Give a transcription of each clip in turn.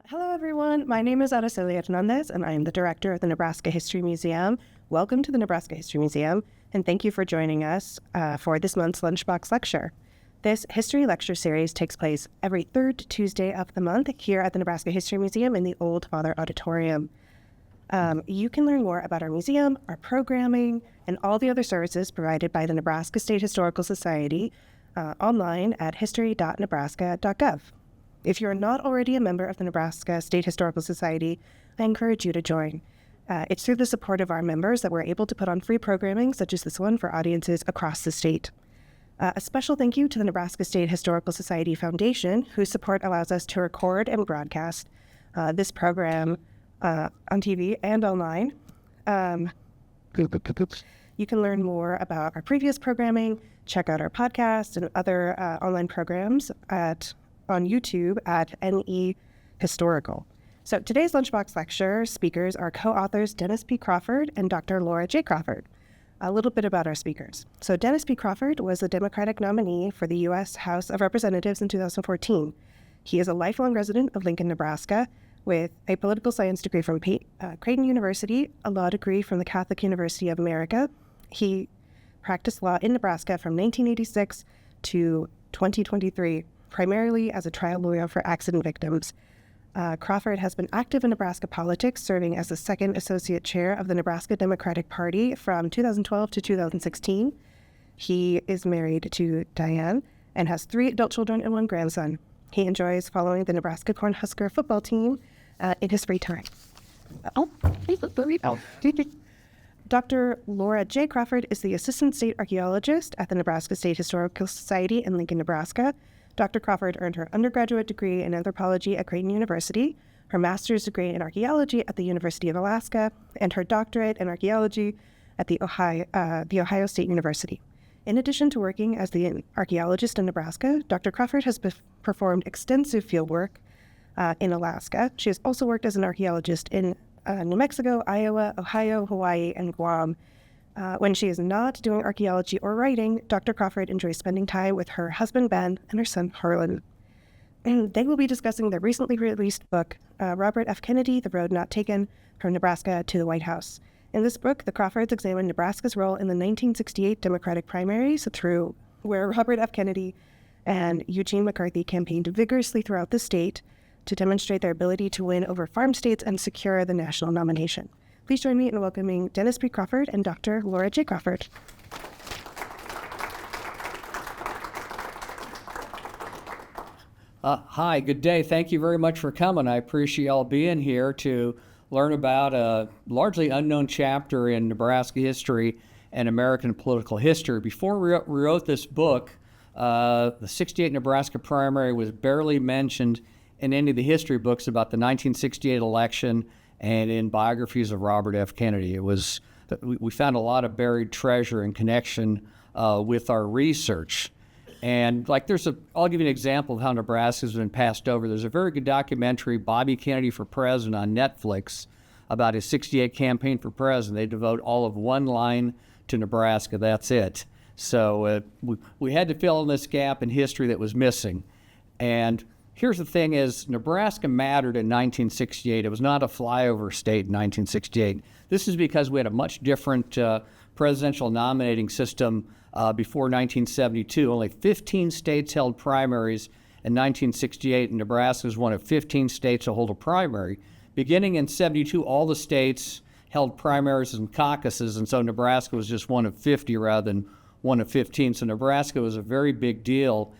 Hello, everyone. My name is Araceli Hernandez, and I am the director of the Nebraska History Museum. Welcome to the Nebraska History Museum, and thank you for joining us for this month's Lunchbox lecture. This history lecture series takes place every third Tuesday of the month here at the Nebraska History Museum in the Old Father Auditorium. You can learn more about our museum, our programming, and all the other services provided by the Nebraska State Historical Society online at history.nebraska.gov. If you're not already a member of the Nebraska State Historical Society, I encourage you to join. It's through the support of our members that we're able to put on free programming such as this one for audiences across the state. A special thank you to the Nebraska State Historical Society Foundation, whose support allows us to record and broadcast this program on TV and online. You can learn more about our previous programming, check out our podcast and other online programs on YouTube at NE Historical. So today's Lunchbox lecture speakers are co-authors Dennis P. Crawford and Dr. Laura J. Crawford. A little bit about our speakers. So Dennis P. Crawford was the Democratic nominee for the U.S. House of Representatives in 2014. He is a lifelong resident of Lincoln, Nebraska, with a political science degree from Creighton University, a law degree from the Catholic University of America. He practiced law in Nebraska from 1986 to 2023, primarily as a trial lawyer for accident victims. Crawford has been active in Nebraska politics, serving as the second associate chair of the Nebraska Democratic Party from 2012 to 2016. He is married to Diane and has 3 adult children and 1 grandson. He enjoys following the Nebraska Cornhusker football team in his free time. Dr. Laura J. Crawford is the Assistant State Archaeologist at the Nebraska State Historical Society in Lincoln, Nebraska. Dr. Crawford earned her undergraduate degree in anthropology at Creighton University, her master's degree in archaeology at the University of Alaska, and her doctorate in archaeology at the Ohio State University. In addition to working as the archaeologist in Nebraska, Dr. Crawford has performed extensive fieldwork in Alaska. She has also worked as an archaeologist in New Mexico, Iowa, Ohio, Hawaii, and Guam. When she is not doing archaeology or writing, Dr. Crawford enjoys spending time with her husband, Ben, and her son, Harlan. And they will be discussing their recently released book, Robert F. Kennedy, The Road Not Taken, From Nebraska to the White House. In this book, the Crawfords examine Nebraska's role in the 1968 Democratic primaries through where Robert F. Kennedy and Eugene McCarthy campaigned vigorously throughout the state to demonstrate their ability to win over farm states and secure the national nomination. Please join me in welcoming Dennis P. Crawford and Dr. Laura J. Crawford. Hi, good day. Thank you very much for coming. I appreciate y'all being here to learn about a largely unknown chapter in Nebraska history and American political history. Before we wrote this book, the 68 Nebraska primary was barely mentioned in any of the history books about the 1968 election and in biographies of Robert F. Kennedy. We found a lot of buried treasure in connection with our research. And I'll give you an example of how Nebraska's been passed over. There's a very good documentary, Bobby Kennedy for President, on Netflix about his 68 campaign for president. They devote all of 1 line to Nebraska. That's it. So we had to fill in this gap in history that was missing. And here's the thing is, Nebraska mattered in 1968. It was not a flyover state in 1968. This is because we had a much different presidential nominating system before 1972. Only 15 states held primaries in 1968, and Nebraska was one of 15 states to hold a primary. Beginning in 72, all the states held primaries and caucuses, and so Nebraska was just one of 50 rather than one of 15. So Nebraska was a very big deal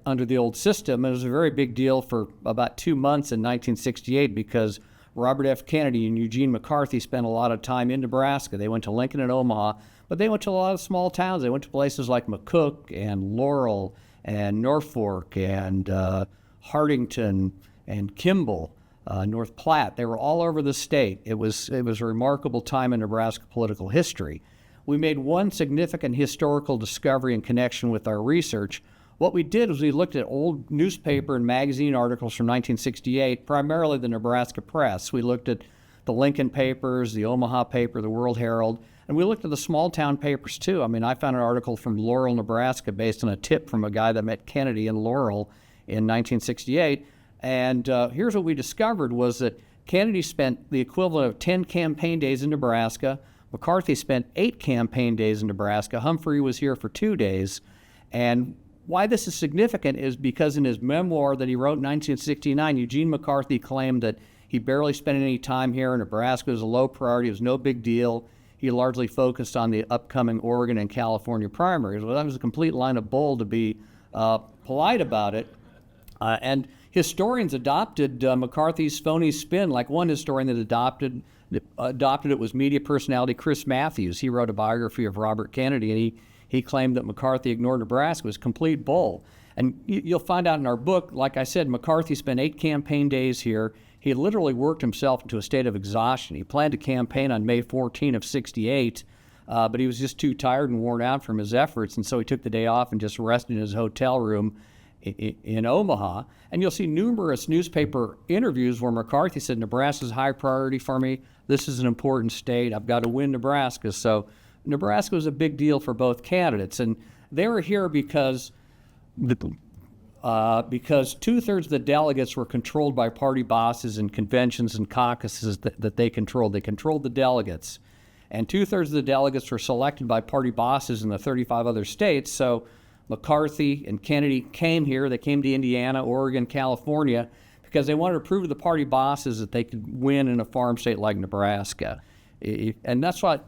under the old system. It was a very big deal for about 2 months in 1968 because Robert F. Kennedy and Eugene McCarthy spent a lot of time in Nebraska. They went to Lincoln and Omaha, but they went to a lot of small towns. They went to places like McCook and Laurel and Norfolk and Hartington and Kimball, North Platte. They were all over the state. It was a remarkable time in Nebraska political history. We made one significant historical discovery in connection with our research. What we did was we looked at old newspaper and magazine articles from 1968, primarily the Nebraska Press. We looked at the Lincoln papers, the Omaha paper, the World Herald, and we looked at the small town papers too. I mean, I found an article from Laurel, Nebraska, based on a tip from a guy that met Kennedy in Laurel in 1968. And here's what we discovered was that Kennedy spent the equivalent of 10 campaign days in Nebraska. McCarthy spent 8 campaign days in Nebraska. Humphrey was here for 2 days. And why this is significant is because in his memoir that he wrote in 1969, Eugene McCarthy claimed that he barely spent any time here. Nebraska was a low priority. It was no big deal. He largely focused on the upcoming Oregon and California primaries. Well, that was a complete line of bull, to be polite about it. And historians adopted McCarthy's phony spin. Like one historian that adopted it was media personality Chris Matthews. He wrote a biography of Robert Kennedy, and he claimed that McCarthy ignored Nebraska. It was complete bull. And you'll find out in our book, like I said, McCarthy spent 8 campaign days here. He literally worked himself into a state of exhaustion. He planned to campaign on May 14 of 68, but he was just too tired and worn out from his efforts, and so he took the day off and just rested in his hotel room in Omaha. And you'll see numerous newspaper interviews where McCarthy said, Nebraska's a high priority for me. This is an important state. I've got to win Nebraska. So Nebraska was a big deal for both candidates. And they were here because 2/3 of the delegates were controlled by party bosses and conventions and caucuses that they controlled. They controlled the delegates. And 2/3 of the delegates were selected by party bosses in the 35 other states. So McCarthy and Kennedy came here. They came to Indiana, Oregon, California, because they wanted to prove to the party bosses that they could win in a farm state like Nebraska. And that's what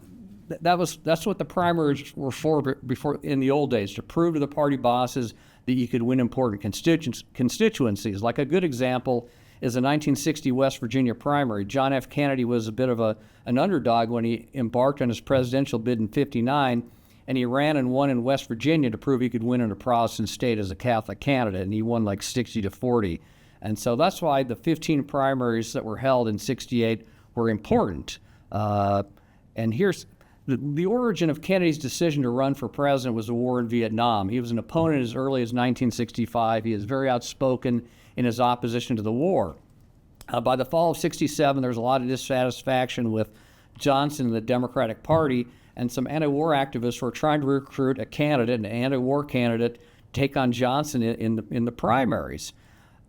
the primaries were for before in the old days, to prove to the party bosses that you could win important constituencies. Like a good example is the 1960 West Virginia primary. John F. Kennedy was a bit of an underdog when he embarked on his presidential bid in '59. And he ran and won in West Virginia to prove he could win in a Protestant state as a Catholic candidate, and he won like 60-40. And so that's why the 15 primaries that were held in '68 were important. And here's the origin of Kennedy's decision to run for president was the war in Vietnam. He was an opponent as early as 1965. He is very outspoken in his opposition to the war. By the fall of '67, there was a lot of dissatisfaction with Johnson and the Democratic Party, and some anti-war activists were trying to recruit an anti-war candidate, to take on Johnson in the primaries.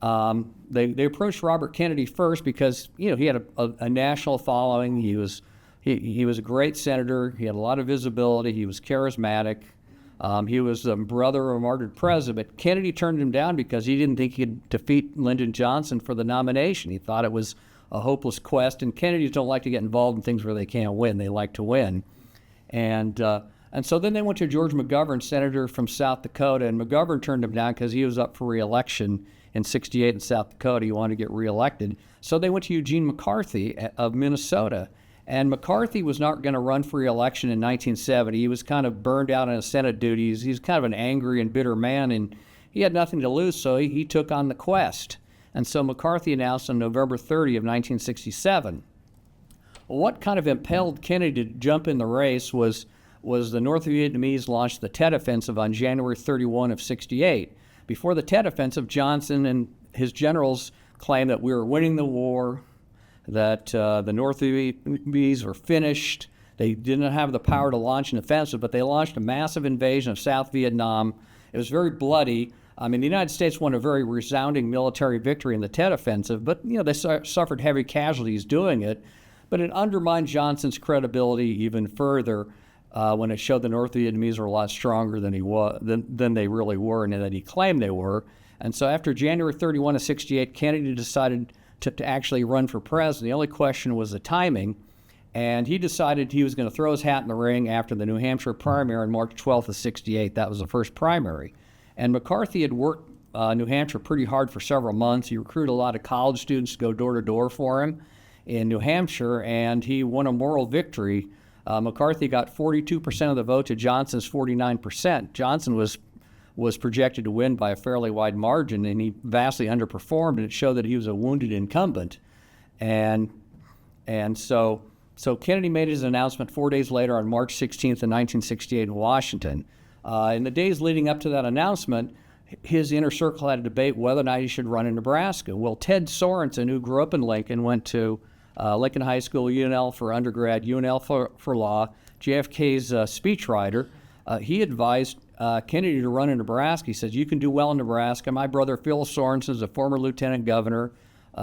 They approached Robert Kennedy first because he had a national following. He was a great senator. He had a lot of visibility. He was charismatic. He was the brother of a martyred president. But Kennedy turned him down because he didn't think he could defeat Lyndon Johnson for the nomination. He thought it was a hopeless quest. And Kennedys don't like to get involved in things where they can't win. They like to win. And so then they went to George McGovern, senator from South Dakota, and McGovern turned him down because he was up for re-election in '68 in South Dakota. He wanted to get re-elected. So they went to Eugene McCarthy of Minnesota. And McCarthy was not going to run for re-election in 1970. He was kind of burned out on his Senate duties. He's kind of an angry and bitter man, and he had nothing to lose, so he took on the quest. And so McCarthy announced on November 30 of 1967. What kind of impelled Kennedy to jump in the race was the North Vietnamese launched the Tet Offensive on January 31 of '68. Before the Tet Offensive, Johnson and his generals claimed that we were winning the war, that the North Vietnamese were finished. They didn't have the power to launch an offensive, but they launched a massive invasion of South Vietnam. It was very bloody. I mean, the United States won a very resounding military victory in the Tet Offensive, but they suffered heavy casualties doing it. But it undermined Johnson's credibility even further when it showed the North Vietnamese were a lot stronger than they really were and that he claimed they were. And so after January 31 of '68, Kennedy decided to actually run for president. The only question was the timing, and he decided he was going to throw his hat in the ring after the New Hampshire primary on March 12th of '68. That was the first primary. And McCarthy had worked New Hampshire pretty hard for several months. He recruited a lot of college students to go door to door for him in New Hampshire, and he won a moral victory. McCarthy got 42% of the vote to Johnson's 49%. Johnson was projected to win by a fairly wide margin, and he vastly underperformed, and it showed that he was a wounded incumbent. And so Kennedy made his announcement 4 days later on March 16th of 1968 in Washington. In the days leading up to that announcement, his inner circle had a debate whether or not he should run in Nebraska. Well, Ted Sorensen, who grew up in Lincoln, went to Lincoln High School, UNL for undergrad, UNL for law, JFK's speechwriter. He advised Kennedy to run in Nebraska. He says, you can do well in Nebraska. My brother Phil Sorensen is a former lieutenant governor.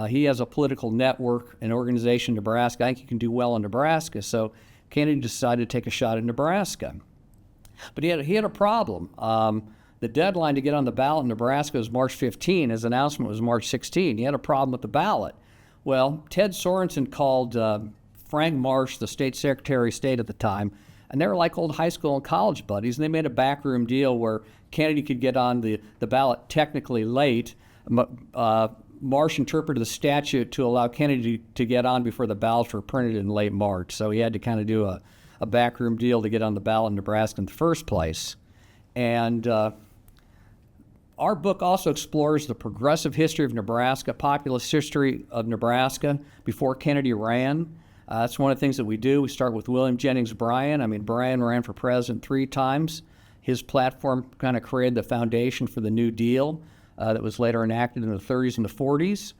He has a political network and organization in Nebraska. I think you can do well in Nebraska. So Kennedy decided to take a shot at Nebraska. But he had a problem. The deadline to get on the ballot in Nebraska was March 15. His announcement was March 16. He had a problem with the ballot. Well, Ted Sorensen called Frank Marsh, the state secretary of state at the time, and they were like old high school and college buddies, and they made a backroom deal where Kennedy could get on the ballot technically late. Marsh interpreted the statute to allow Kennedy to get on before the ballots were printed in late March, so he had to kind of do a backroom deal to get on the ballot in Nebraska in the first place. And our book also explores the progressive history of Nebraska, populist history of Nebraska before Kennedy ran. That's one of the things that we do. We start with William Jennings Bryan. I mean, Bryan ran for president 3 times. His platform kind of created the foundation for the New Deal that was later enacted in the 30s and the 40s.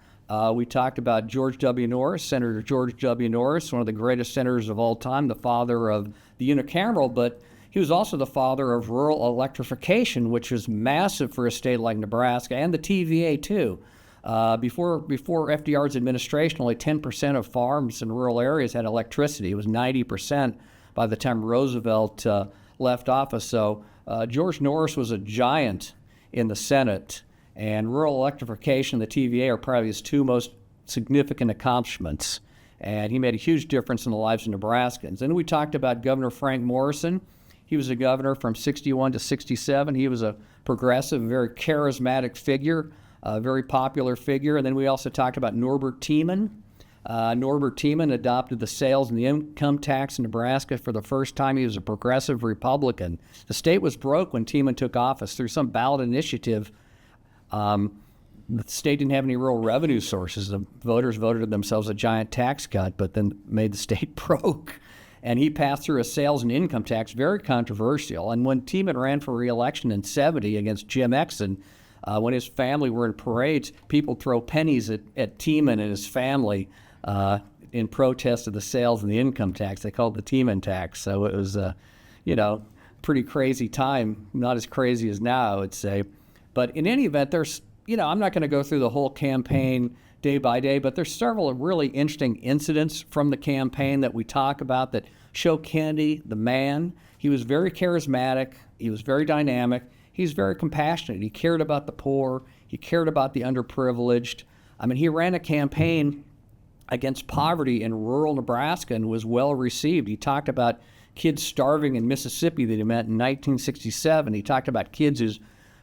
We talked about George W. Norris, Senator George W. Norris, one of the greatest senators of all time, the father of the unicameral, but he was also the father of rural electrification, which was massive for a state like Nebraska, and the TVA too. Before FDR's administration, only 10% of farms in rural areas had electricity. It was 90% by the time Roosevelt left office. So George Norris was a giant in the Senate, and rural electrification and the TVA are probably his 2 most significant accomplishments. And he made a huge difference in the lives of Nebraskans. Then we talked about Governor Frank Morrison. He was a governor from 61 to 67. He was a progressive, very charismatic figure, a very popular figure. And then we also talked about Norbert Tiemann. Norbert Tiemann adopted the sales and the income tax in Nebraska for the first time. He was a progressive Republican. The state was broke when Tiemann took office. Through some ballot initiative, the state didn't have any real revenue sources. The voters voted themselves a giant tax cut, but then made the state broke. And he passed through a sales and income tax, very controversial. And when Tiemann ran for re-election in 70 against Jim Exon, when his family were in parades, people throw pennies at Tiemann and his family in protest of the sales and the income tax. They called it the Tiemann tax. So it was, pretty crazy time. Not as crazy as now, I would say. But in any event, there's, I'm not going to go through the whole campaign day by day, but there's several really interesting incidents from the campaign that we talk about that show Kennedy, the man. He was very charismatic. He was very dynamic. He's very compassionate. He cared about the poor. He cared about the underprivileged. I mean, he ran a campaign against poverty in rural Nebraska and was well received. He talked about kids starving in Mississippi that he met in 1967. He talked about kids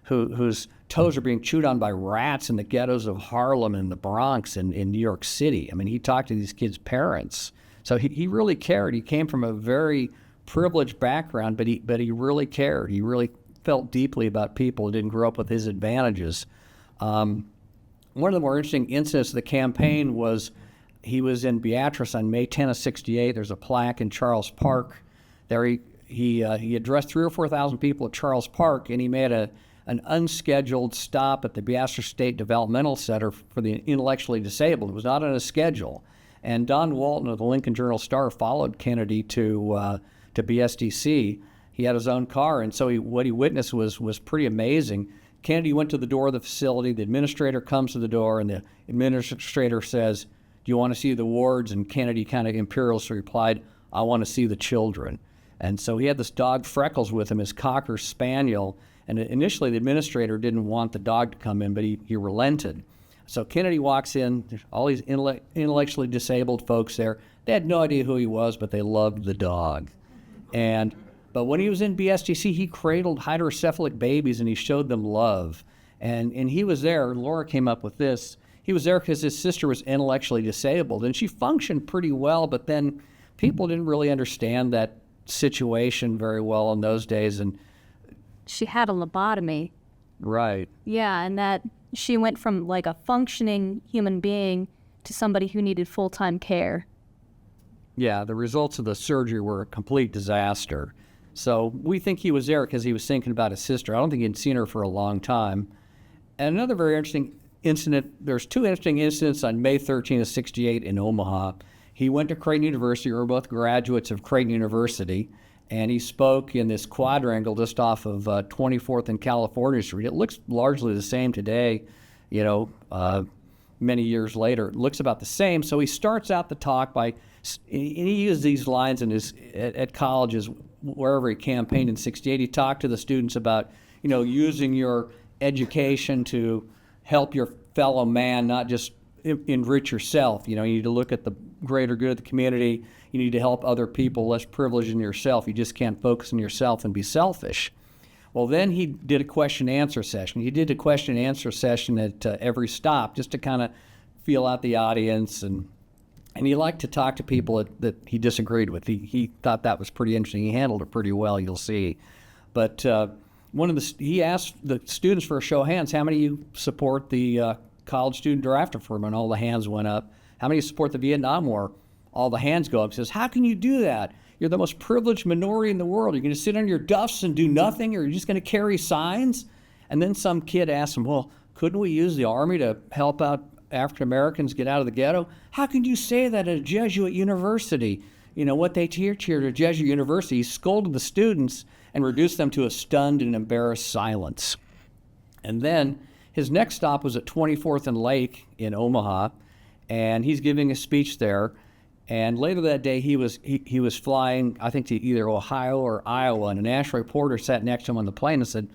whose toes are being chewed on by rats in the ghettos of Harlem and the Bronx and in New York City. I mean, he talked to these kids' parents. So he really cared. He came from a very privileged background, but he really cared. He really felt deeply about people who didn't grow up with his advantages. One of the more interesting incidents of the campaign was he was in Beatrice on May 10 of 68. There's a plaque in Charles Park. There he addressed 3,000 or 4,000 people at Charles Park, and he made an unscheduled stop at the Beatrice State Developmental Center for the intellectually disabled. It was not on a schedule. And Don Walton of the Lincoln Journal-Star followed Kennedy to BSDC. He had his own car, and so what he witnessed was pretty amazing. Kennedy went to the door of the facility. The administrator comes to the door, and the administrator says, "Do you want to see the wards?" And Kennedy kind of imperiously replied, "I want to see the children." And so he had this dog Freckles with him, his Cocker Spaniel. And initially, the administrator didn't want the dog to come in, but he relented. So Kennedy walks in. There's all these intellectually disabled folks there. They had no idea who he was, but they loved the dog. But when he was in BSDC, he cradled hydrocephalic babies, and he showed them love. And he was there. Laura came up with this. He was there because his sister was intellectually disabled, and she functioned pretty well, but then people didn't really understand that situation very well in those days. And she had a lobotomy. Right. Yeah, and that she went from like a functioning human being to somebody who needed full-time care. Yeah, the results of the surgery were a complete disaster. So we think he was there because he was thinking about his sister. I don't think he'd seen her for a long time. And another very interesting incident, there's 2 interesting incidents on May 13 of 68 in Omaha. He went to Creighton University. We were both graduates of Creighton University. and he spoke in this quadrangle just off of 24th and California Street. It looks largely the same today, many years later. It looks about the same. So he starts out the talk by, and he used these lines at colleges, wherever he campaigned in '68. He talked to the students about, using your education to help your fellow man, not just enrich yourself. You need to look at the greater good of the community. You need to help other people less privileged than yourself. You just can't focus on yourself and be selfish. Well, then he did a question-and-answer session. He did a question-and-answer session at every stop just to kind of feel out the audience, and he liked to talk to people that he disagreed with. He thought that was pretty interesting. He handled it pretty well, you'll see. But he asked the students for a show of hands, how many of you support the college student draft reform? And all the hands went up. How many support the Vietnam War? All the hands go up. He says, how can you do that? You're the most privileged minority in the world. You're going to sit on your duffs and do nothing, or you're just going to carry signs? And then some kid asked him, well, couldn't we use the Army to help out African Americans get out of the ghetto? How can you say that at a Jesuit university? What they teach here at a Jesuit university. He scolded the students and reduced them to a stunned and embarrassed silence. And then his next stop was at 24th and Lake in Omaha, and he's giving a speech there. And later that day, he was flying, I think, to either Ohio or Iowa, and a national reporter sat next to him on the plane and said,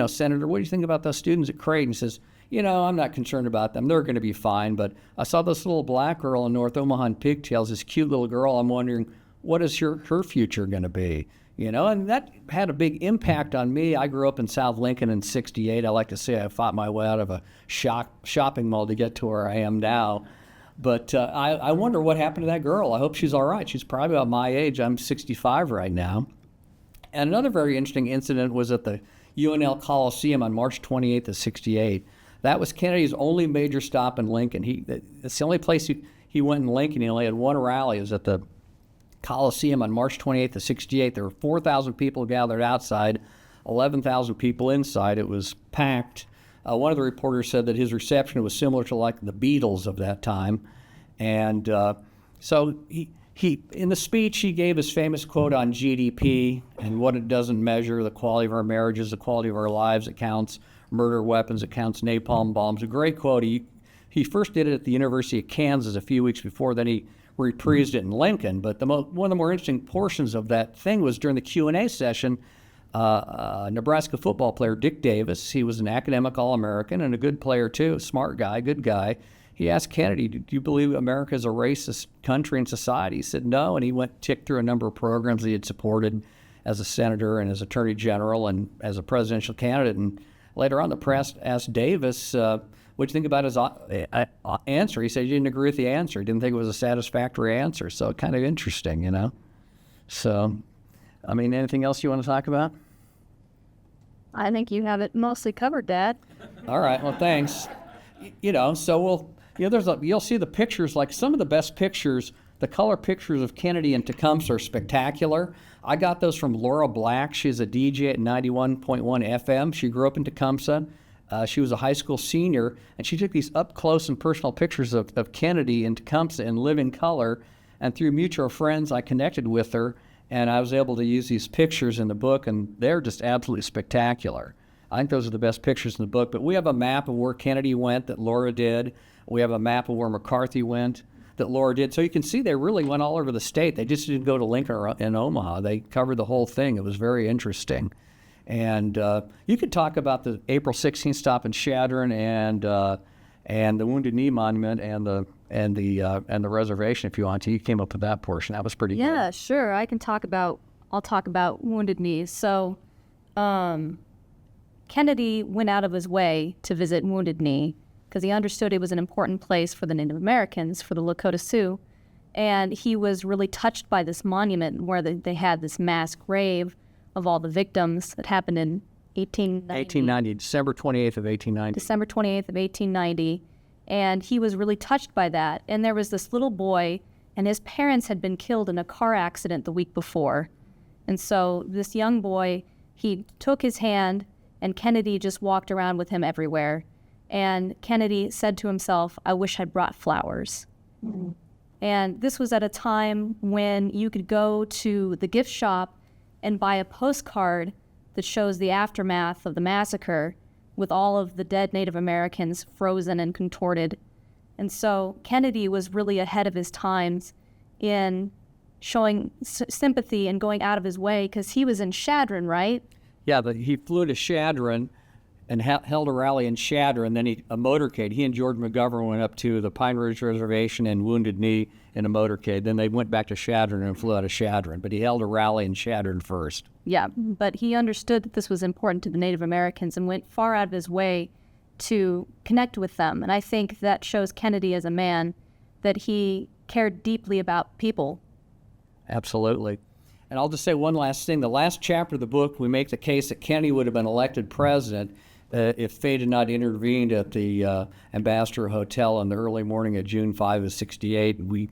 Senator, what do you think about those students at Creighton? He says, I'm not concerned about them. They're going to be fine. But I saw this little black girl in North Omaha in pigtails, this cute little girl. I'm wondering, what is her future going to be? And that had a big impact on me. I grew up in South Lincoln in '68. I like to say I fought my way out of a shopping mall to get to where I am now. But I wonder what happened to that girl. I hope she's all right. She's probably about my age. I'm 65 right now. And another very interesting incident was at the UNL Coliseum on March 28th of '68. That was Kennedy's only major stop in Lincoln. It's the only place he went in Lincoln. He only had one rally. It was at the Coliseum on March 28th of '68. There were 4,000 people gathered outside, 11,000 people inside. It was packed. One of the reporters said that his reception was similar to like the Beatles of that time. And so he in the speech, he gave his famous quote on GDP and what it doesn't measure, the quality of our marriages, the quality of our lives, it counts murder weapons, it counts napalm bombs. A great quote. He first did it at the University of Kansas a few weeks before, then he reprised it in Lincoln. But one of the more interesting portions of that thing was during the Q&A session. Nebraska football player Dick Davis, he was an academic All-American and a good player too, smart guy, good guy. He asked Kennedy, do you believe America is a racist country and society? He said no, and he ticked through a number of programs that he had supported as a senator and as attorney general and as a presidential candidate. And later on, the press asked Davis, what do you think about his answer? He said he didn't agree with the answer. He didn't think it was a satisfactory answer. So kind of interesting, So, anything else you want to talk about? I think you have it mostly covered, Dad. All right. Well, thanks. So you'll see the pictures, like some of the best pictures, the color pictures of Kennedy and Tecumseh are spectacular. I got those from Laura Black. She's a DJ at 91.1 FM. She grew up in Tecumseh. She was a high school senior, and she took these up-close and personal pictures of Kennedy and Tecumseh in living color. And through mutual friends, I connected with her, and I was able to use these pictures in the book, and they're just absolutely spectacular. I think those are the best pictures in the book. But we have a map of where Kennedy went that Laura did. We have a map of where McCarthy went that Laura did. So you can see they really went all over the state. They just didn't go to Lincoln or in Omaha. They covered the whole thing. It was very interesting. And you could talk about the April 16th stop in Chadron and the Wounded Knee Monument and the reservation if you want to. You came up with that portion. That was pretty good. Yeah, sure. I'll talk about Wounded Knees. So Kennedy went out of his way to visit Wounded Knee because he understood it was an important place for the Native Americans, for the Lakota Sioux. And he was really touched by this monument where they had this mass grave of all the victims that happened in 1890. December 28th of 1890. December 28th of 1890. And he was really touched by that. And there was this little boy, and his parents had been killed in a car accident the week before. And so this young boy, he took his hand, and Kennedy just walked around with him everywhere. And Kennedy said to himself, I wish I'd brought flowers. Mm-hmm. And this was at a time when you could go to the gift shop and buy a postcard that shows the aftermath of the massacre with all of the dead Native Americans frozen and contorted. And so Kennedy was really ahead of his times in showing sympathy and going out of his way, because he was in Chadron, right? Yeah, but he flew to Chadron and held a rally in Chadron. Then a motorcade. He and George McGovern went up to the Pine Ridge Reservation and Wounded Knee in a motorcade. Then they went back to Chadron and flew out of Chadron. But he held a rally in Chadron first. Yeah, but he understood that this was important to the Native Americans and went far out of his way to connect with them. And I think that shows Kennedy as a man, that he cared deeply about people. Absolutely. And I'll just say one last thing. The last chapter of the book, we make the case that Kennedy would have been elected president if fate had not intervened at the Ambassador Hotel on the early morning of June 5 of 68. We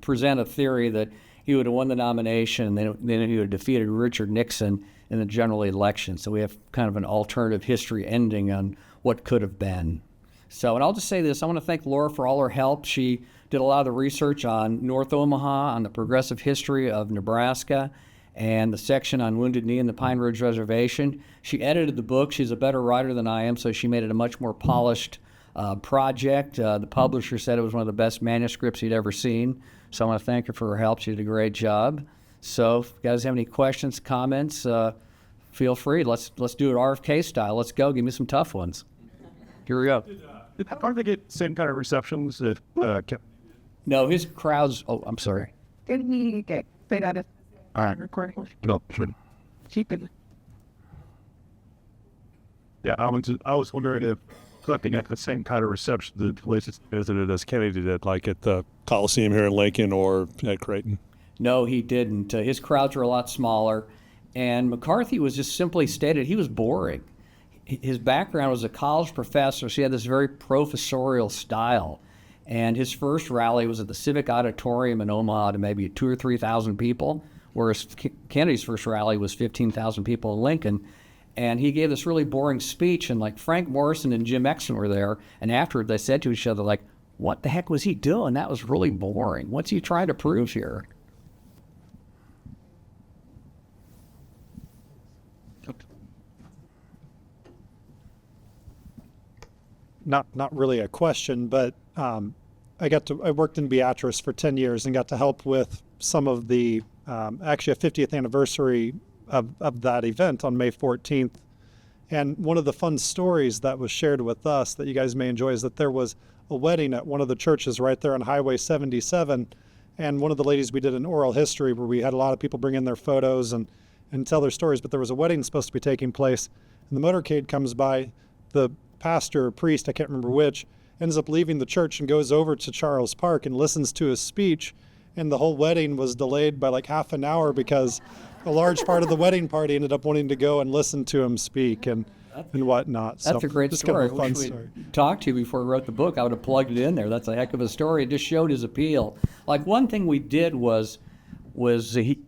present a theory that he would have won the nomination, and then he would have defeated Richard Nixon in the general election. So we have kind of an alternative history ending on what could have been. So, and I'll just say this, I want to thank Laura for all her help. She did a lot of the research on North Omaha, on the progressive history of Nebraska, and the section on Wounded Knee and the Pine Ridge Reservation. She edited the book. She's a better writer than I am, so she made it a much more polished project. The publisher said it was one of the best manuscripts he'd ever seen. So I want to thank her for her help. She did a great job. So if you guys have any questions, comments, feel free. Let's do it RFK style. Let's go. Give me some tough ones. Here we go. Did Harvard get the same kind of receptions that No, his crowds. Oh, I'm sorry. Didn't he get paid out of recording? No, sure. Keep it. Yeah, I was wondering if collecting at the same kind of reception the places visited as Kennedy did, like at the Coliseum here in Lincoln or at Creighton. No, he didn't. His crowds were a lot smaller, and McCarthy was just simply stated he was boring. His background was a college professor, so he had this very professorial style. And his first rally was at the Civic Auditorium in Omaha to maybe 2,000 or 3,000 people, whereas Kennedy's first rally was 15,000 people in Lincoln. And he gave this really boring speech, and like Frank Morrison and Jim Exon were there, and afterward they said to each other, like, what the heck was he doing? That was really boring. What's he trying to prove here? Not really a question, but I worked in Beatrice for 10 years and got to help with some of the actually a 50th anniversary of that event on May 14th. And one of the fun stories that was shared with us that you guys may enjoy is that there was a wedding at one of the churches right there on Highway 77. And one of the ladies, we did an oral history where we had a lot of people bring in their photos and tell their stories, but there was a wedding supposed to be taking place. And the motorcade comes by, the pastor or priest, I can't remember which, ends up leaving the church and goes over to Charles Park and listens to his speech. And the whole wedding was delayed by like half an hour because a large part of the wedding party ended up wanting to go and listen to him speak and whatnot. That's a great story. I wish we'd talked to you before we wrote the book. I would have plugged it in there. That's a heck of a story. It just showed his appeal. Like one thing we did was in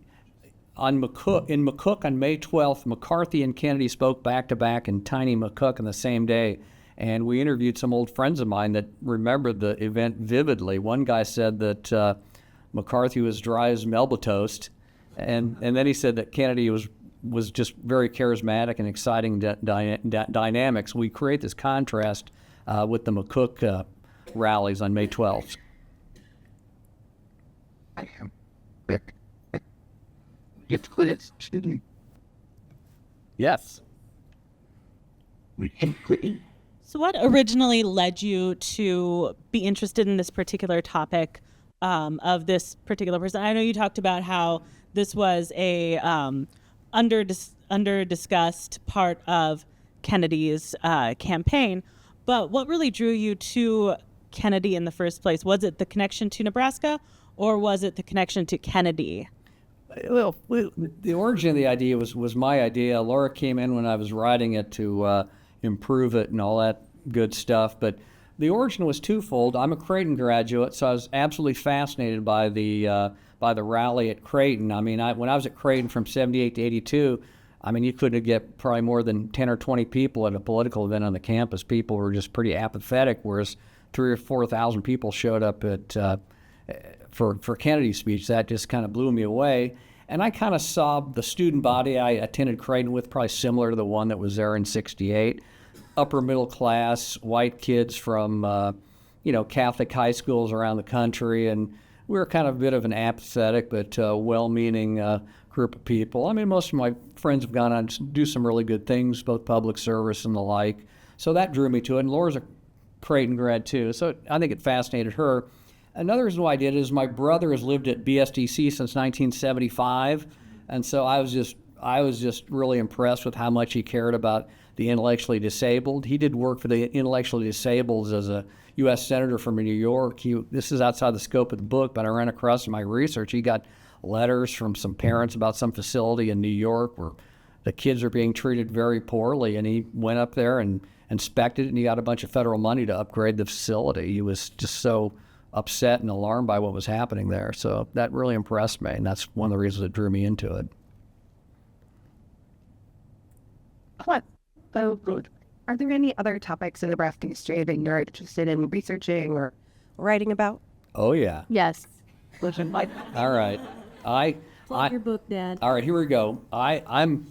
McCook on May 12th, McCarthy and Kennedy spoke back-to-back in Tiny McCook on the same day. And we interviewed some old friends of mine that remembered the event vividly. One guy said that McCarthy was dry as Melba toast. And then he said that Kennedy was just very charismatic and exciting dynamics. We create this contrast with the McCook rallies on May 12th. I am back. It's good. It's student. Yes. So what originally led you to be interested in this particular topic of this particular person? I know you talked about how this was a under-discussed part of Kennedy's campaign, but what really drew you to Kennedy in the first place? Was it the connection to Nebraska, or was it the connection to Kennedy? Well, the origin of the idea was my idea. Laura came in when I was writing it to improve it and all that good stuff. But the origin was twofold. I'm a Creighton graduate, so I was absolutely fascinated by the rally at Creighton. I mean, when I was at Creighton from 78 to 82, I mean, you couldn't get probably more than 10 or 20 people at a political event on the campus. People were just pretty apathetic, whereas 3,000 or 4,000 people showed up at for Kennedy's speech. That just kind of blew me away. And I kind of saw the student body I attended Creighton with probably similar to the one that was there in 68. Upper middle class, white kids from, Catholic high schools around the country. And we were kind of a bit of an apathetic but well-meaning group of people. I mean, most of my friends have gone on to do some really good things, both public service and the like. So that drew me to it. And Laura's a Creighton grad too, so I think it fascinated her. Another reason why I did it is my brother has lived at BSDC since 1975, and so I was just really impressed with how much he cared about the intellectually disabled. He did work for the intellectually disabled as a U.S. Senator from New York. This is outside the scope of the book, but I ran across in my research. He got letters from some parents about some facility in New York where the kids are being treated very poorly, and he went up there and inspected it, and he got a bunch of federal money to upgrade the facility. He was just so upset and alarmed by what was happening there. So that really impressed me, and that's one of the reasons that drew me into it. What? So good. Are there any other topics in Nebraska history that you're interested in researching or writing about? Oh, yeah. Yes. All right. Plug your book, Dad. All right, here we go. I'm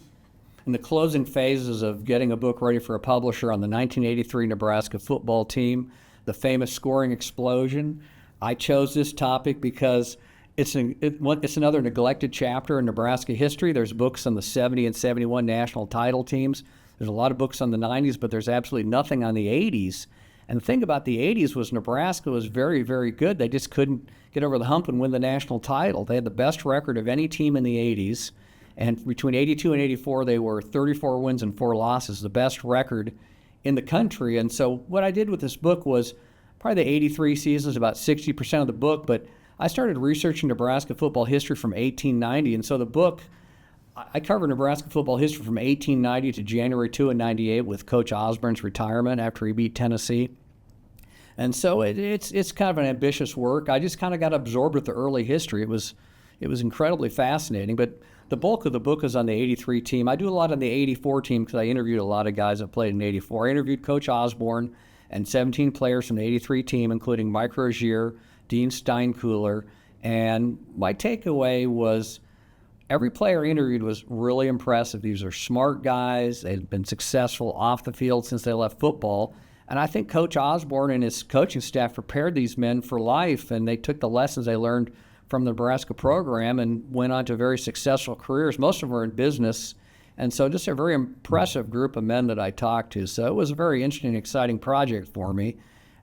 in the closing phases of getting a book ready for a publisher on the 1983 Nebraska football team, the famous scoring explosion. I chose this topic because it's another neglected chapter in Nebraska history. There's books on the 70 and 71 national title teams. There's a lot of books on the 90s, but there's absolutely nothing on the 80s. And the thing about the 80s was Nebraska was very, very good. They just couldn't get over the hump and win the national title. They had the best record of any team in the 80s. And between 82 and 84, they were 34 wins and 4 losses, the best record in the country. And so what I did with this book was probably the 83 season is about 60% of the book, but I started researching Nebraska football history from 1890. And so the book, I covered Nebraska football history from 1890 to January 2 and 98 with Coach Osborne's retirement after he beat Tennessee. And so it's kind of an ambitious work. I just kind of got absorbed with the early history. It was incredibly fascinating, but the bulk of the book is on the 83 team. I do a lot on the 84 team because I interviewed a lot of guys that played in 84. I interviewed Coach Osborne and 17 players from the 83 team, including Mike Rozier, Dean Steinkuhler, and my takeaway was every player interviewed was really impressive. These are smart guys. They've been successful off the field since they left football. And I think Coach Osborne and his coaching staff prepared these men for life, and they took the lessons they learned from the Nebraska program and went on to very successful careers. Most of them are in business. And so just a very impressive group of men that I talked to. So it was a very interesting, exciting project for me.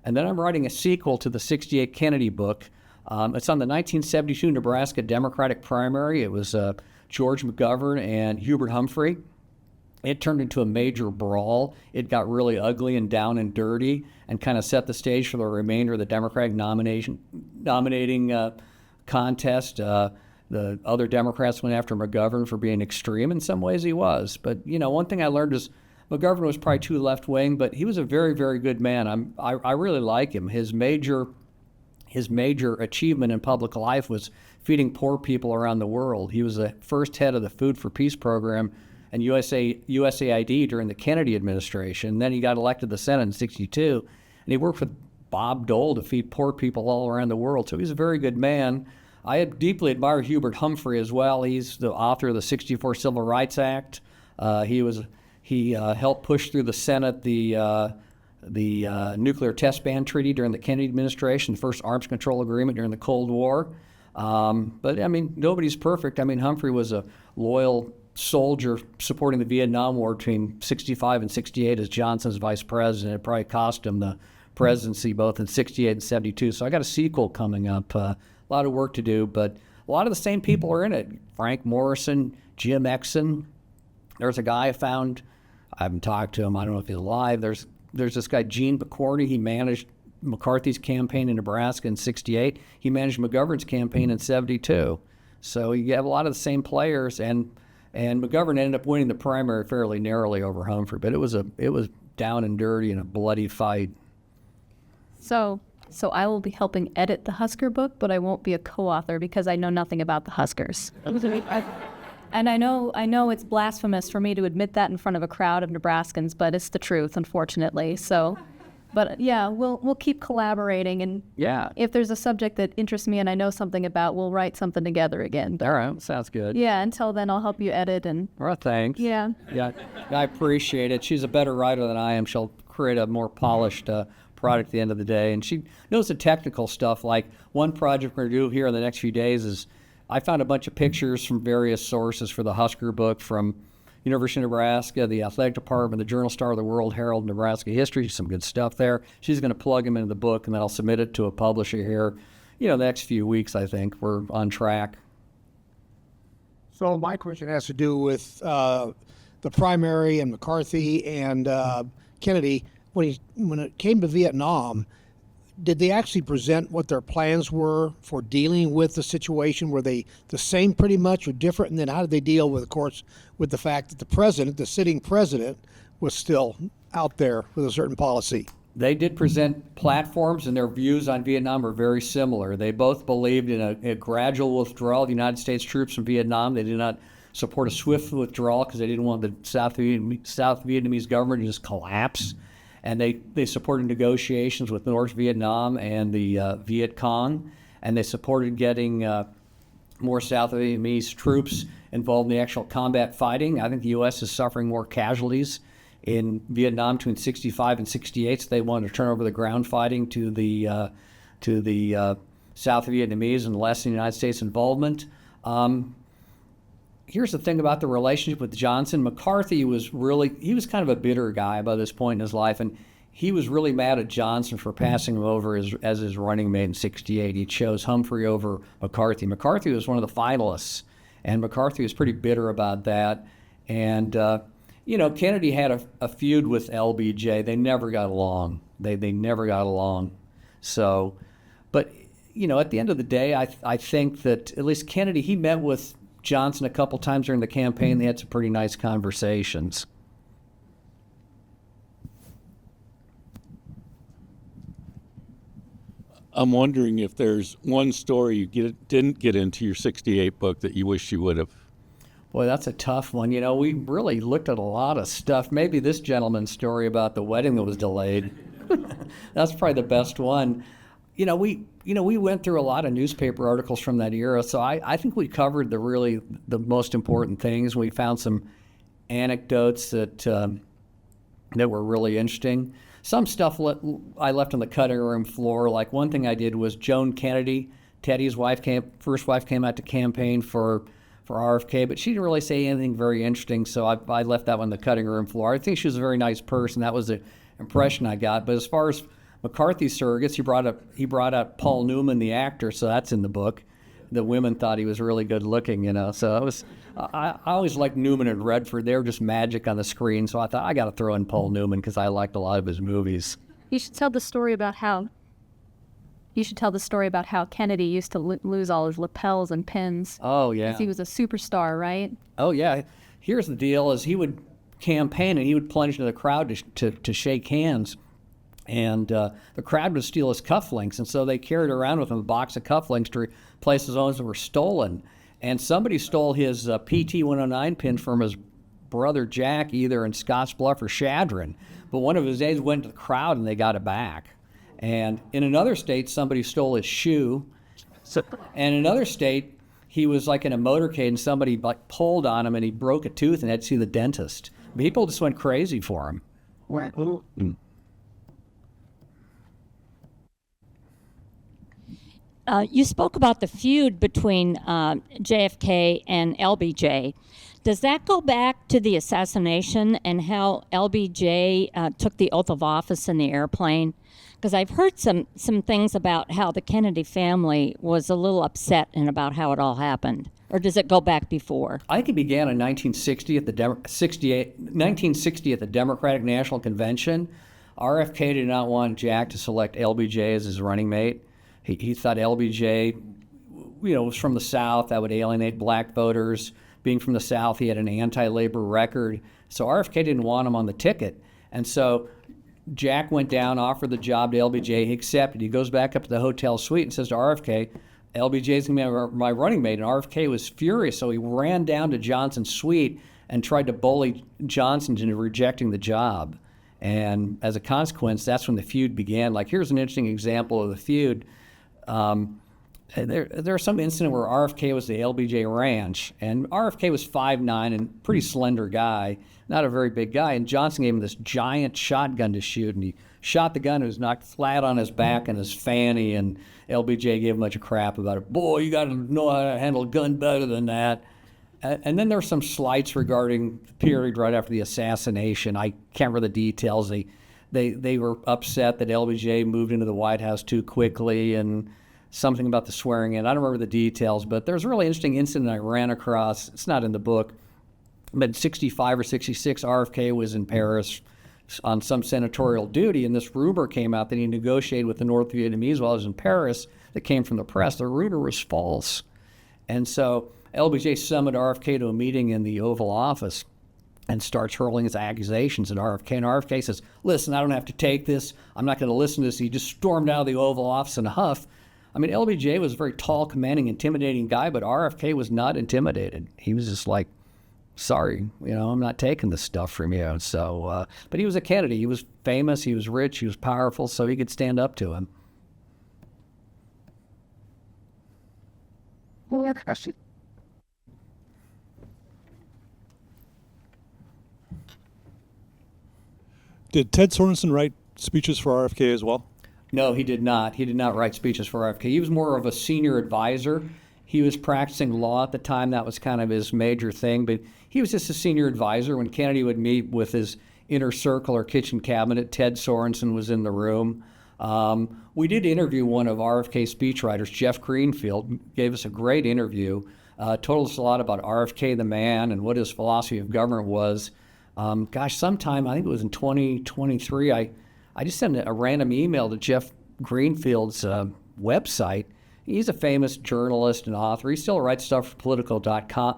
And then I'm writing a sequel to the 68 Kennedy book. It's on the 1972 Nebraska Democratic primary. It was George McGovern and Hubert Humphrey. It turned into a major brawl. It got really ugly and down and dirty and kind of set the stage for the remainder of the Democratic nominating contest. The other Democrats went after McGovern for being extreme. In some ways he was. But, one thing I learned is McGovern was probably too left-wing, but he was a very, very good man. I really like him. His major achievement in public life was feeding poor people around the world. He was the first head of the Food for Peace program and USAID during the Kennedy administration. Then he got elected to the Senate in 62, and he worked with Bob Dole to feed poor people all around the world. So he's a very good man. I deeply admire Hubert Humphrey as well. He's the author of the 64 Civil Rights Act. He helped push through the Senate the nuclear test ban treaty during the Kennedy administration, the first arms control agreement during the Cold War. But nobody's perfect. Humphrey was a loyal soldier supporting the Vietnam War between 65 and 68 as Johnson's vice president. It probably cost him the presidency both in 68 and 72. So I got a sequel coming up. A lot of work to do, but a lot of the same people are in it. Frank Morrison, Jim Exon. There's a guy I found. I haven't talked to him. I don't know if he's alive. There's this guy, Gene McCarthy. He managed McCarthy's campaign in Nebraska in 68. He managed McGovern's campaign in 72. So you have a lot of the same players, and McGovern ended up winning the primary fairly narrowly over Humphrey, but it was down and dirty and a bloody fight. So I will be helping edit the Husker book, but I won't be a co-author because I know nothing about the Huskers. And I know it's blasphemous for me to admit that in front of a crowd of Nebraskans, but it's the truth, unfortunately. So But yeah, we'll keep collaborating, and Yeah. if there's a subject that interests me and I know something about, we'll write something together again. But All right. Sounds good. yeah, until then, I'll help you edit and Well, thanks. yeah. Yeah, I appreciate it. She's a better writer than I am. She'll create a more polished product at the end of the day. And she knows the technical stuff. Like one project we're going to do here in the next few days is I found a bunch of pictures from various sources for the Husker book from University of Nebraska, the athletic department, the Journal Star of the World, Herald, Nebraska History, some good stuff there. She's going to plug them into the book, and then I'll submit it to a publisher here, the next few weeks, I think. We're on track. So my question has to do with the primary and McCarthy and Kennedy. When it came to Vietnam, did they actually present what their plans were for dealing with the situation? Were they the same pretty much or different? And then how did they deal with, of course, with the fact that the president, the sitting president, was still out there with a certain policy? They did present platforms, and their views on Vietnam are very similar. They both believed in a gradual withdrawal of the United States troops from Vietnam. They did not support a swift withdrawal because they didn't want the South Vietnamese government to just collapse. And they supported negotiations with North Vietnam and the Viet Cong, and they supported getting more South Vietnamese troops involved in the actual combat fighting. I think the U.S. is suffering more casualties in Vietnam between 65 and 68, so they wanted to turn over the ground fighting to the South Vietnamese and lessen the United States involvement. Here's the thing about the relationship with Johnson. McCarthy was kind of a bitter guy by this point in his life, and he was really mad at Johnson for passing him over as his running mate in 68. He chose Humphrey over McCarthy. McCarthy was one of the finalists, and McCarthy was pretty bitter about that. And, Kennedy had a feud with LBJ. They never got along. They never got along. So, but, at the end of the day, I think that at least Kennedy, he met with Johnson a couple times during the campaign. They had some pretty nice conversations. I'm wondering if there's one story you didn't get into your 68 book that you wish you would have. Boy, that's a tough one. We really looked at a lot of stuff. Maybe this gentleman's story about the wedding that was delayed. That's probably the best one. We went through a lot of newspaper articles from that era, so I think we covered the most important things. We found some anecdotes that were really interesting. Some stuff I left on the cutting room floor. Like one thing I did was Joan Kennedy, Teddy's first wife, came out to campaign for RFK, but she didn't really say anything very interesting, so I left that one on the cutting room floor. I think she was a very nice person. That was the impression I got. But as far as McCarthy's surrogates, he brought out Paul Newman, the actor, so that's in the book. The women thought he was really good looking, So it was. I always liked Newman and Redford. They were just magic on the screen, so I thought I got to throw in Paul Newman because I liked a lot of his movies. You should tell the story about how Kennedy used to lose all his lapels and pins. Oh yeah. 'Cause he was a superstar, right? Oh yeah. Here's the deal: is he would campaign and he would plunge into the crowd to shake hands. And the crowd would steal his cufflinks, and so they carried around with him a box of cufflinks to replace his own that were stolen. And somebody stole his PT-109 pin from his brother Jack, either in Scottsbluff or Chadron. But one of his aides went to the crowd, and they got it back. And in another state, somebody stole his shoe. And in another state, he was like in a motorcade, and somebody pulled on him, and he broke a tooth and had to see the dentist. People just went crazy for him. You spoke about the feud between JFK and LBJ. Does that go back to the assassination and how LBJ took the oath of office in the airplane? Because I've heard some things about how the Kennedy family was a little upset and about how it all happened. Or does it go back before? I think it began in 1960 at the 1960 at the Democratic National Convention. RFK did not want Jack to select LBJ as his running mate. He thought LBJ, was from the South. That would alienate black voters. Being from the South, he had an anti-labor record. So RFK didn't want him on the ticket. And so Jack went down, offered the job to LBJ. He accepted. He goes back up to the hotel suite and says to RFK, LBJ's going to be my running mate. And RFK was furious, so he ran down to Johnson's suite and tried to bully Johnson into rejecting the job. And as a consequence, that's when the feud began. Like, here's an interesting example of the feud. There's some incident where RFK was at the LBJ Ranch, and RFK was 5'9" and pretty slender guy, not a very big guy, and Johnson gave him this giant shotgun to shoot, and he shot the gun. It was knocked flat on his back and his fanny, and LBJ gave him a bunch of crap about it. Boy, you got to know how to handle a gun better than that. And then there were some slights regarding the period right after the assassination. I can't remember the details. They were upset that LBJ moved into the White House too quickly, and something about the swearing in. I don't remember the details, but there's a really interesting incident I ran across. It's not in the book, but in 65 or 66, RFK was in Paris on some senatorial duty, and this rumor came out that he negotiated with the North Vietnamese while he was in Paris that came from the press. The rumor was false. And so LBJ summoned RFK to a meeting in the Oval Office and starts hurling his accusations at RFK. And RFK says, listen, I don't have to take this. I'm not going to listen to this. He just stormed out of the Oval Office in a huff. I mean, LBJ was a very tall, commanding, intimidating guy, but RFK was not intimidated. He was just like, sorry, I'm not taking this stuff from you. So, but he was a Kennedy. He was famous, he was rich, he was powerful, so he could stand up to him. Did Ted Sorensen write speeches for RFK as well? No, he did not. He did not write speeches for RFK. He was more of a senior advisor. He was practicing law at the time. That was kind of his major thing. But he was just a senior advisor. When Kennedy would meet with his inner circle or kitchen cabinet, Ted Sorensen was in the room. We did interview one of RFK's speechwriters, Jeff Greenfield, gave us a great interview, told us a lot about RFK the man and what his philosophy of government was. Sometime, I think it was in 2023, I just sent a random email to Jeff Greenfield's website. He's a famous journalist and author. He still writes stuff for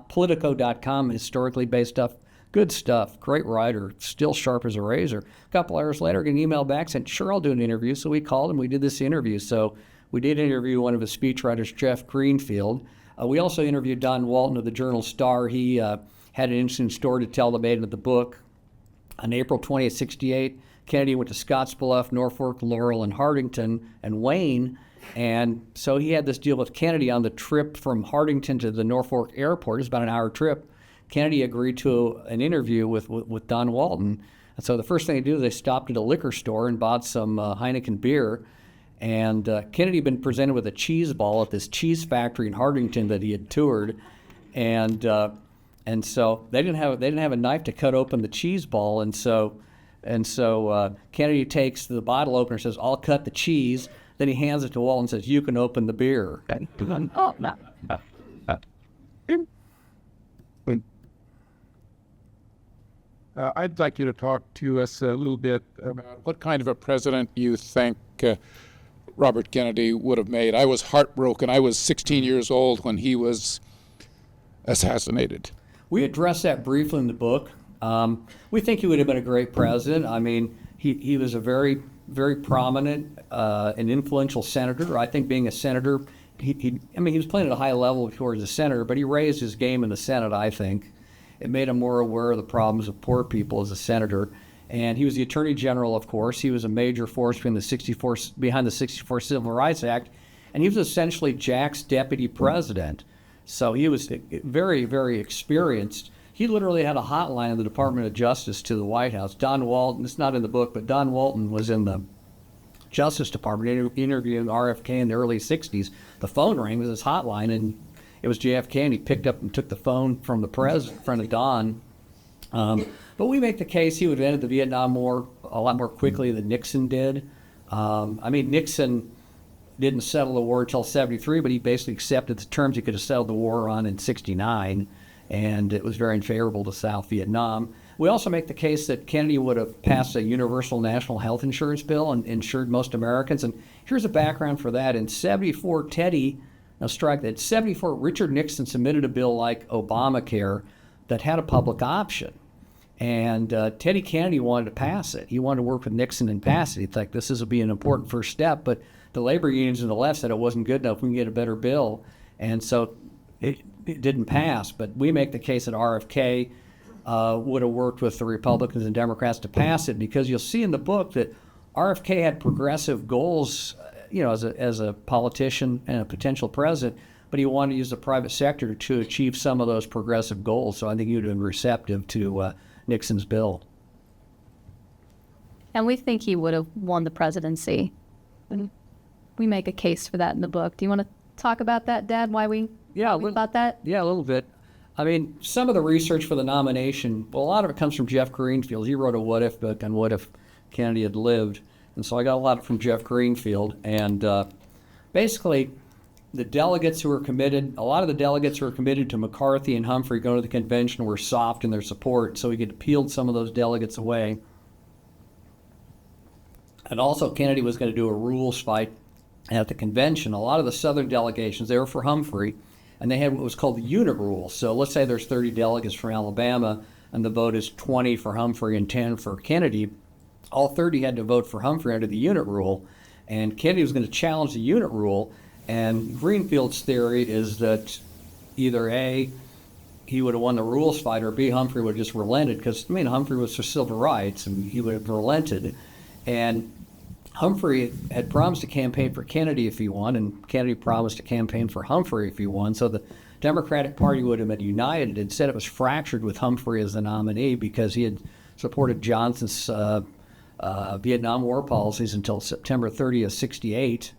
Politico.com, historically based stuff, good stuff, great writer, still sharp as a razor. A couple hours later, I got an email back saying, sure, I'll do an interview. So we called him, we did this interview. So we did interview one of his speechwriters, Jeff Greenfield. We also interviewed Don Walton of the Journal Star. He had an interesting story to tell that made into the book. On April 20th, 68, Kennedy went to Scottsbluff, Norfolk, Laurel, and Hardington, and Wayne. And so he had this deal with Kennedy on the trip from Hardington to the Norfolk airport. It was about an hour trip. Kennedy agreed to an interview with Don Walton. And so the first thing they do is they stopped at a liquor store and bought some Heineken beer. And Kennedy had been presented with a cheese ball at this cheese factory in Hardington that he had toured. And so they didn't have a knife to cut open the cheese ball. And so Kennedy takes the bottle opener and says, I'll cut the cheese. Then he hands it to Walton and says, you can open the beer. I'd like you to talk to us a little bit about what kind of a president you think Robert Kennedy would have made. I was heartbroken. I was 16 years old when he was assassinated. We addressed that briefly in the book. We think he would have been a great president. I mean, he was a very, very prominent and influential senator. I think being a senator, he was playing at a high level before he was a senator, but he raised his game in the Senate, I think. It made him more aware of the problems of poor people as a senator. And he was the Attorney General, of course. He was a major force behind the 64 Civil Rights Act. And he was essentially Jack's deputy president. So he was very, very experienced. He literally had a hotline in the Department of Justice to the White House. Don Walton, it's not in the book, but Don Walton was in the Justice Department interviewing RFK in the early 60s. The phone rang, it was his hotline, and it was JFK, and he picked up and took the phone from the president in front of Don. But we make the case he would have ended the Vietnam War a lot more quickly than Nixon did. Nixon didn't settle the war until 73, but he basically accepted the terms he could have settled the war on in 69, and it was very unfavorable to South Vietnam. We also make the case that Kennedy would have passed a universal national health insurance bill and insured most Americans. And here's a background for that. In 74, Richard Nixon submitted a bill like Obamacare that had a public option. And Teddy Kennedy wanted to pass it. He wanted to work with Nixon and pass it. He thought this would be an important first step, but the labor unions and the left said it wasn't good enough. We can get a better bill. And so it didn't pass. But we make the case that RFK would have worked with the Republicans and Democrats to pass it, because you'll see in the book that RFK had progressive goals, as a politician and a potential president, but he wanted to use the private sector to achieve some of those progressive goals. So I think he would have been receptive to Nixon's bill. And we think he would have won the presidency. And we make a case for that in the book. Do you want to talk about that, Dad? Why we thought that? Yeah, a little bit. I mean, some of the research for the nomination, well, a lot of it comes from Jeff Greenfield. He wrote a what if book on what if Kennedy had lived. And so I got a lot from Jeff Greenfield. And basically, the delegates who were committed, a lot of the delegates who were committed to McCarthy and Humphrey going to the convention were soft in their support, so he could peeled some of those delegates away. And also, Kennedy was going to do a rules fight at the convention. A lot of the Southern delegations, they were for Humphrey, and they had what was called the unit rule. So let's say there's 30 delegates from Alabama, and the vote is 20 for Humphrey and 10 for Kennedy. All 30 had to vote for Humphrey under the unit rule, and Kennedy was going to challenge the unit rule. And Greenfield's theory is that either A, he would have won the rules fight, or B, Humphrey would have just relented, because, Humphrey was for civil rights, and he would have relented. And Humphrey had promised to campaign for Kennedy if he won, and Kennedy promised to campaign for Humphrey if he won. So the Democratic Party would have been united. Instead, it was fractured with Humphrey as the nominee because he had supported Johnson's Vietnam War policies until September 30th, 1968.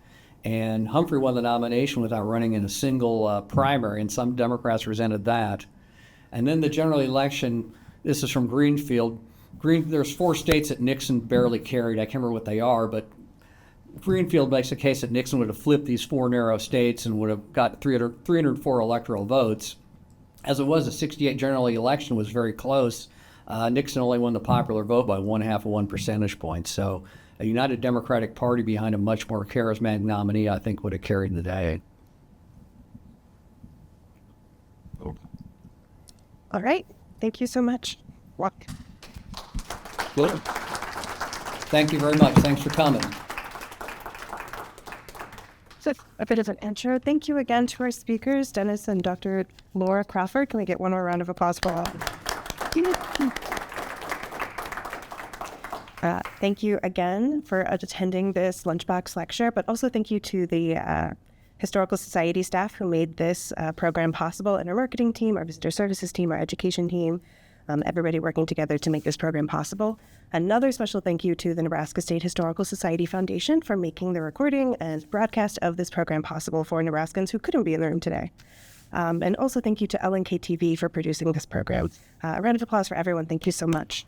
And Humphrey won the nomination without running in a single primary, and some Democrats resented that. And then the general election, this is from Greenfield. There's 4 states that Nixon barely carried. I can't remember what they are, but Greenfield makes a case that Nixon would have flipped these 4 narrow states and would have got 304 electoral votes. As it was, the 1968 general election was very close. Nixon only won the popular vote by 1/2 of 1 percentage point. So a united Democratic Party behind a much more charismatic nominee, I think, would have carried the day. All right. Thank you so much. Good. Thank you very much. Thanks for coming. So a bit of an intro. Thank you again to our speakers, Dennis and Dr. Laura Crawford. Can we get one more round of applause for all? Thank you again for attending this Lunchbox lecture, but also thank you to the Historical Society staff who made this program possible, and our marketing team, our visitor services team, our education team, everybody working together to make this program possible. Another special thank you to the Nebraska State Historical Society Foundation for making the recording and broadcast of this program possible for Nebraskans who couldn't be in the room today. And also thank you to LNKTV for producing this program. A round of applause for everyone. Thank you so much.